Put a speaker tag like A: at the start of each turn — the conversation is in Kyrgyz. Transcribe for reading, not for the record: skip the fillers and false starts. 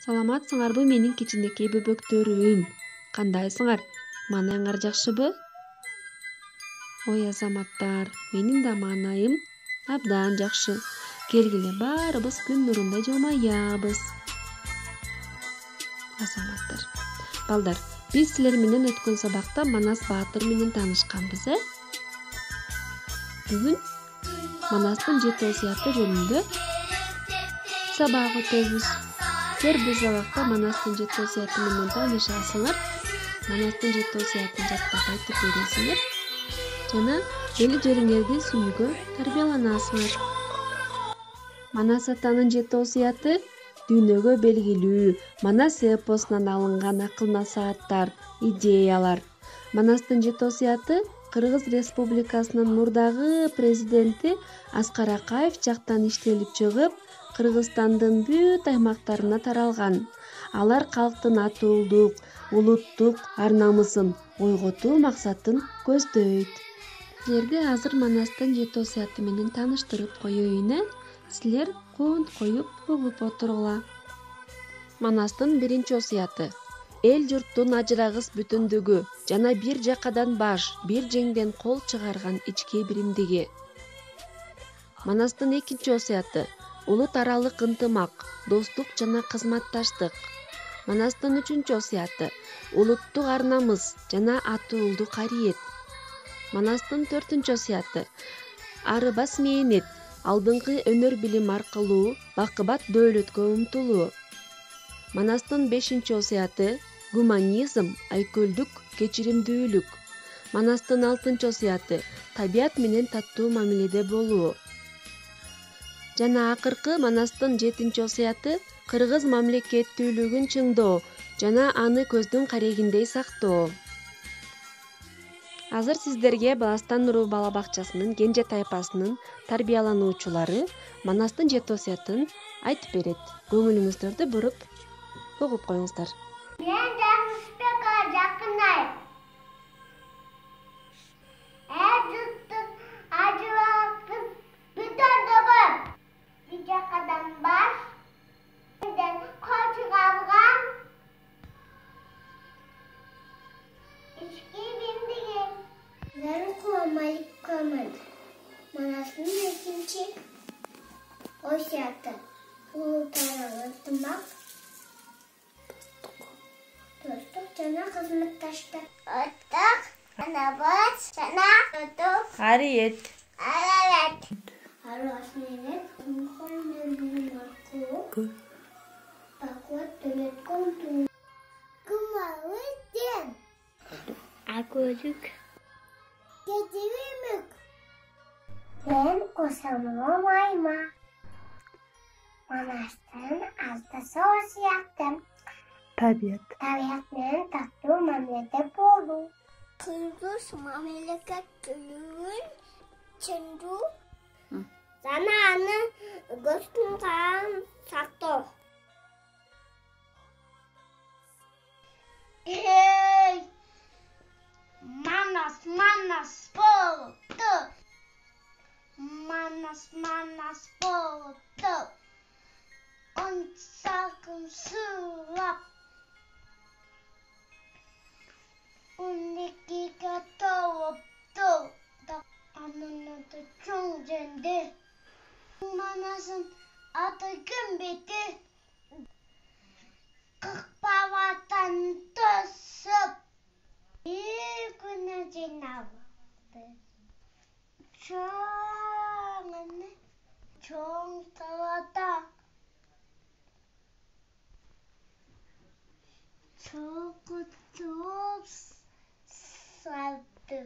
A: Саламатсыңарбы менин кичинекей бөбөктөрүм? Кандайсыңар? Маанайыңар жакшыбы? Ой азаматтар, менин да маанайым абдан жакшы. Келгиле баарыбыз күн нурунда жылмаябыз. Азаматтар. Балдар, биз силер менен өткөн сабакта Манас Баатыр менен таанышканбыз, Бүгүн Манастын 7 осуяты жөнүндө сабак өтөбүз. Силер бул сабакта Манастын 7 осуяты менен таанышасыңар. Манастын 7 осуятын жаттап айтып бересиңер. Жана эли жериңерди сүйүүгө тарбияланасыңар. Манас атанын 7 осуяты дүйнөгө белгилүү Манас эпосунан алынган акыл-насааттар, идеялар. Манастын 7 осуяты Кыргыз Республикасынын мурдагы президенти Аскар Акаев жактан иштелип чыгып, Кыргызстандын бүт аймактарына таралган. Алар калктын атуулдук, улуттук ар-намысын ойготуу максатын көздөйт. Силерди азыр Манастын 7 осуяты менен тааныштырып коеюн, Силер кунт коюп угуп отургула. Манастын 1 осуяты. Эл журттун ажырагыс бүтүндүгү жана бир жакадан баш, бир жеңден кол чыгарган ички биримдиги. Манастын 2 осуяты. Улут аралык ынтымак, достук жана кызматташтык. Манастын 3 осуяты. Улуттук ар-намыс жана атуулдук кариет. Манастын 4 осуяты. Арыбас мээнет, алдыңкы өнөр билим аркылуу бакыбат дөөлөткө умтулуу. Манастын 5 осуяты. Гуманизм, айкөлдүк, кечиримдүүлүк. Манастын 6 осуяты. Табият менен таттуу мамиледе болуу. Жана акыркы Манастын 7 осуяты. Кыргыз мамлекеттүүлүгүн чыңдоо жана аны көздүн карегиндей сактоо. Азыр сиздерге Баластан Нуру бала бакчасынын Кенже тайпасынын тарбиялануучулары Манастын 7 осуятын айтып берет. Көңүлүңүздөрдү буруп угуп коюңуздар.
B: Мен Жанысбекка жакынайм. Журттун ажырагыс бүтүндүгү бир жакадан баш, бирден кол чыгарган ички биримдиги. Assalamualaikum. Manastын 2 осуяты. Улут аралык ынтымак, достук жана кызматташтык. Оттук, анабат, жана оттук. Кариет. Арыбас менен өнөр аркылуу бакыбат дөөлөткө умтулуу. Гуманизм, айкөлдүк, кечиримдүүлүк. Мен кошомойма. Манастын 6 осуяты. Табият менен таттуу мамиледе болуу. Кыргыз мамлекеттүүлүгүн чыңдоо жана аны көздүн карегиндей сактоо. Манас болду. Манас болду. Онсакын суулап. Уникиге толупту. Анын аты чоң жеңди. Манастын аты ким бети? Кыкпабаттан төсүп. Бир күнү жыйналды. Чоң талада. Чогултуп салды.